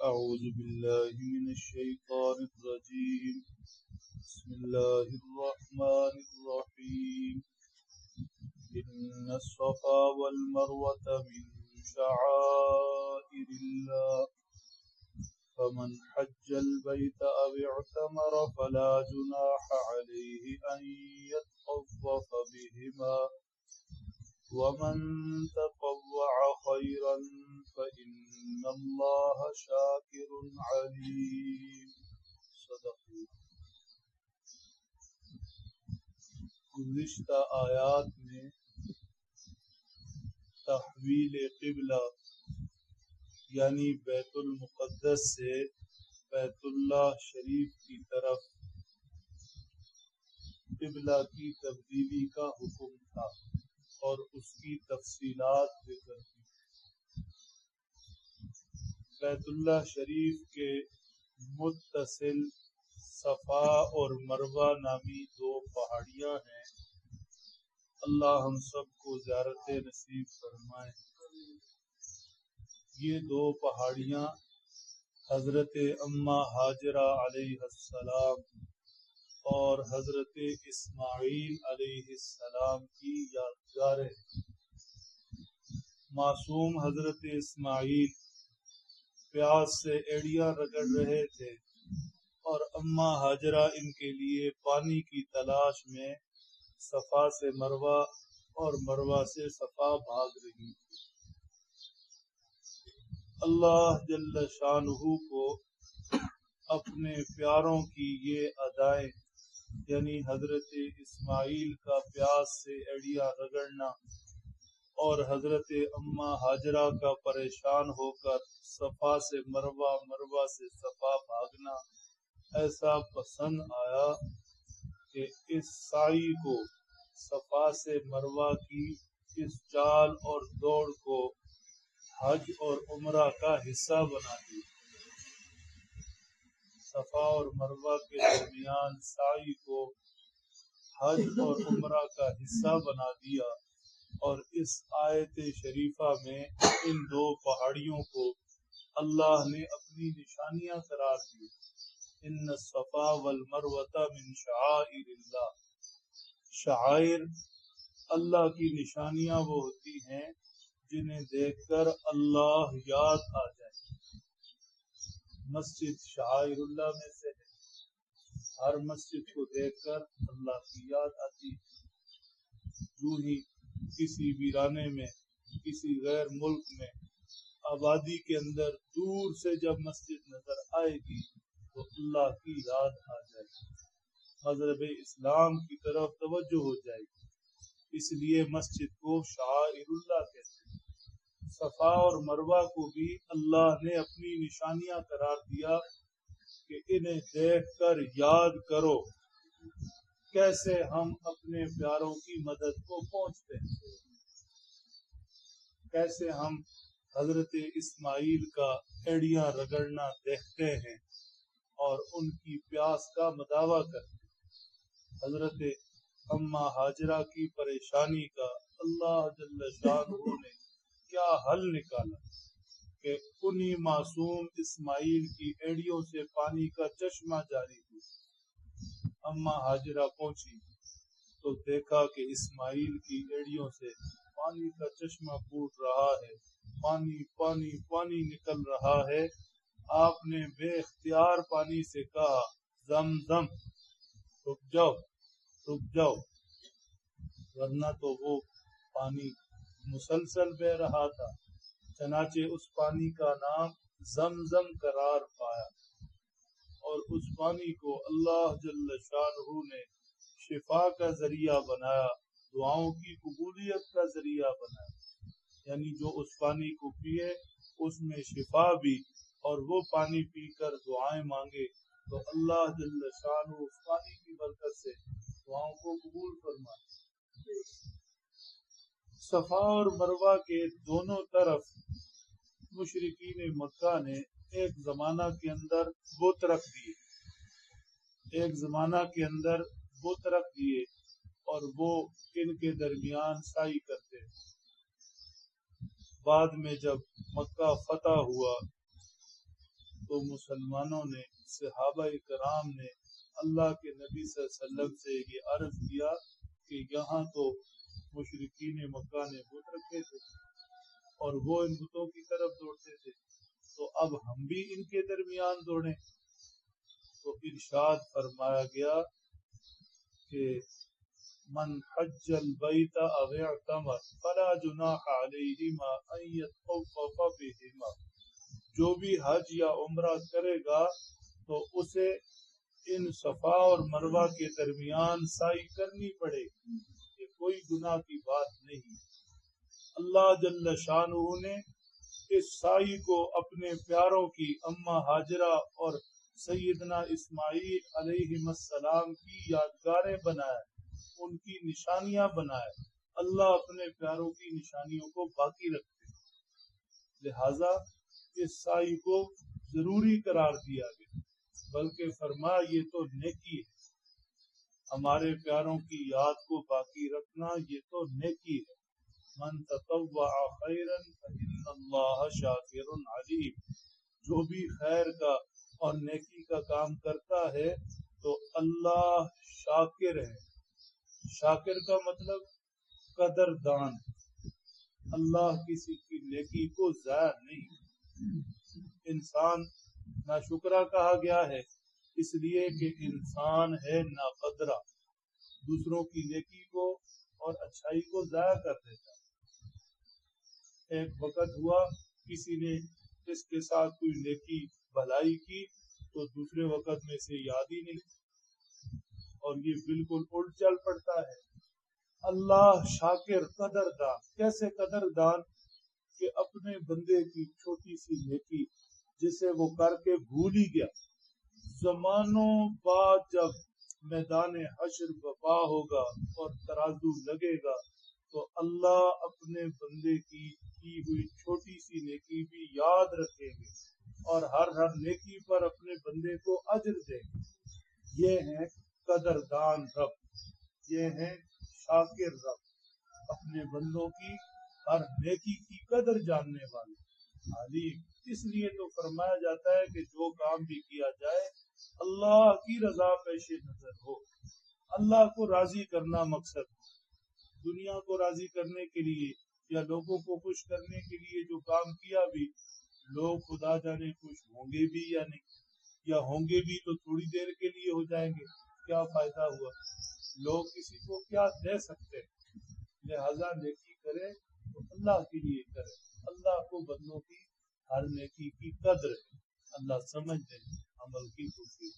أعوذ بالله من الشيطان الرجيم. بسم الله الرحمن الرحيم. إن الصفا والمروة من شعائر الله فمن حج البيت أو اعتمر فلا جناح عليه أن يطوف بهما ومن تطوع خيرا فإن الله شاكر عليم. صدق اللہ. گزشتہ آیات میں تحویل قبلہ یعنی بیت المقدس سے بیت اللہ شریف کی طرف قبلہ کی تبدیلی کا حکم تھا اور اس کی تفصیلات ذکر کی. بیت اللہ شریف کے متصل صفا اور مروہ نامی دو پہاڑیاں ہیں. اللہ ہم سب کو زیارت نصیب فرمائے. یہ دو پہاڑیاں حضرت اماں ہاجرہ علیہ السلام اور حضرت اسماعیل علیہ السلام کی یادگاریں ہیں. معصوم حضرت اسماعیل پیاس سے ایڑیاں رگڑ رہے تھے اور اماں ہاجرہ ان کے لیے پانی کی تلاش میں صفا سے مروہ اور مروہ سے صفا بھاگ رہی تھی. اللہ جل شانہ کو اپنے پیاروں کی یہ ادائیں یعنی حضرت اسماعیل کا پیاس سے ایڑیاں رگڑنا اور حضرت اماں ہاجرہ کا پریشان ہو کر صفا سے مروہ مروہ سے صفا بھاگنا ایسا پسند آیا کہ اس سعی کو صفا سے مروہ کی اس چال اور دوڑ کو حج اور عمرہ کا حصہ بنا دیا. صفا اور مروہ کے درمیان سعی کو حج اور عمرہ کا حصہ بنا دیا اور اس آیت شریفہ میں ان دو پہاڑیوں کو اللہ نے اپنی نشانیاں قرار دی. ان الصفا والمروۃ من شعائر اللہ. شعائر اللہ کی نشانیاں وہ ہوتی ہیں جنہیں دیکھ کر اللہ یاد آ جائے. مسجد شعائر اللہ میں سے ہے. ہر مسجد کو دیکھ کر اللہ کی یاد آتی ہے. یوں ہی کسی ویرانے میں کسی غیر ملک میں آبادی کے اندر دور سے جب مسجد نظر آئے گی تو اللہ کی یاد آ جائے گی. مذہب اسلام کی طرف توجہ ہو جائے گی. اس لیے مسجد کو شعائر اللہ کہتے ہیں. صفا اور مروہ کو بھی اللہ نے اپنی نشانیاں قرار دیا کہ انہیں دیکھ کر یاد کرو کیسے ہم اپنے پیاروں کی مدد کو پہنچتے ہیں، کیسے ہم حضرت اسماعیل کا ایڑیاں رگڑنا دیکھتے ہیں اور ان کی پیاس کا مداوع کرتے ہیں. حضرت اماں ہاجرہ کی پریشانی کا اللہ جل شانہ نے کیا حل نکالا کہ انہی معصوم اسماعیل کی ایڑیوں سے پانی کا چشمہ جاری ہوا. اماں ہاجرہ پہنچی تو دیکھا کہ اسماعیل کی ایڑیوں سے پانی کا چشمہ پھوٹ رہا ہے. پانی پانی پانی نکل رہا ہے. آپ نے بے اختیار پانی سے کہا زم زم رک جاؤ رک جاؤ، ورنہ تو وہ پانی مسلسل بہ رہا تھا. چنانچہ اس پانی کا نام زمزم قرار پایا اور اس پانی کو اللہ جل شانہ نے شفا کا ذریعہ بنایا، دعاؤں کی قبولیت کا ذریعہ بنایا. یعنی جو اس پانی کو پیے اس میں شفا بھی، اور وہ پانی پی کر دعائیں مانگے تو اللہ جل شانہ اس پانی کی برکت سے دعاؤں کو قبول فرمائے. صفا اور مروہ کے دونوں طرف مشرکین مکہ نے ایک زمانہ کے اندر بت رکھ دیے اور وہ ان کے درمیان سعی کرتے. بعد میں جب مکہ فتح ہوا تو مسلمانوں نے، صحابہ کرام نے اللہ کے نبی صلی اللہ علیہ وسلم سے یہ عرض کیا کہ یہاں تو مشرکین مکہ نے بت رکھے تھے اور وہ ان بتوں کی طرف دوڑتے تھے، تو اب ہم بھی ان کے درمیان دوڑیں۔ تو ارشاد فرمایا گیا کہ من حج البیت او اعتمر فلا جناح علیہما ان یطوف بہما، جو بھی حج یا عمرہ کرے گا تو اسے ان صفا اور مروہ کے درمیان سعی کرنی پڑے گی، یہ کوئی گناہ کی بات نہیں۔ اللہ جل شانہ نے اس سعی کو اپنے پیاروں کی اماں ہاجرہ اور سیدنا اسماعیل علیہ السلام کی یادگاریں بنائے، ان کی نشانیاں بنائے۔ اللہ اپنے پیاروں کی نشانیوں کو باقی رکھتے ہیں، لہذا اس سعی کو ضروری قرار دیا گیا، بلکہ فرمایا یہ تو نیکی ہے، ہمارے پیاروں کی یاد کو باقی رکھنا یہ تو نیکی ہے۔ من تطوع خیرا فإن اللہ شاکر علیم، جو بھی خیر کا اور نیکی کا کام کرتا ہے تو اللہ شاکر ہے۔ شاکر کا مطلب قدردان، اللہ کسی کی نیکی کو ضائع نہیں۔ انسان ناشکرا کہا گیا ہے اس لیے کہ انسان ہے ناقدرہ، دوسروں کی نیکی کو اور اچھائی کو ضائع کر دیتا ہے۔ ایک وقت ہوا کسی نے اس کے ساتھ کوئی نیکی بھلائی کی تو دوسرے وقت میں سے یاد ہی نہیں، اور یہ بالکل الٹ چل پڑتا ہے۔ اللہ شاکر، قدردان، کیسے قدردان کہ اپنے بندے کی چھوٹی سی نیکی جسے وہ کر کے بھول ہی گیا، زمانوں بعد جب میدان حشر برپا ہوگا اور ترازو لگے گا تو اللہ اپنے بندے کی ہوئی چھوٹی سی نیکی بھی یاد رکھیں گے اور ہر نیکی پر اپنے بندے کو اجر دیں گے۔ یہ ہیں قدردان رب، یہ ہیں شاکر رب، اپنے بندوں کی ہر نیکی کی قدر جاننے والے علیم۔ اس لیے تو فرمایا جاتا ہے کہ جو کام بھی کیا جائے اللہ کی رضا پیش نظر ہو، اللہ کو راضی کرنا مقصد ہو۔ دنیا کو راضی کرنے کے لیے یا لوگوں کو خوش کرنے کے لیے جو کام کیا بھی، لوگ خدا جانے خوش ہوں گے بھی یا نہیں، یا ہوں گے بھی تو تھوڑی دیر کے لیے ہو جائیں گے، کیا فائدہ ہوا؟ لوگ کسی کو کیا دے سکتے ہیں؟ لہذا نیکی کرے تو اللہ کے لیے کرے، اللہ کو بندوں کی ہر نیکی کی قدر ہے۔ اللہ سمجھ دے، عمل کی توفیق۔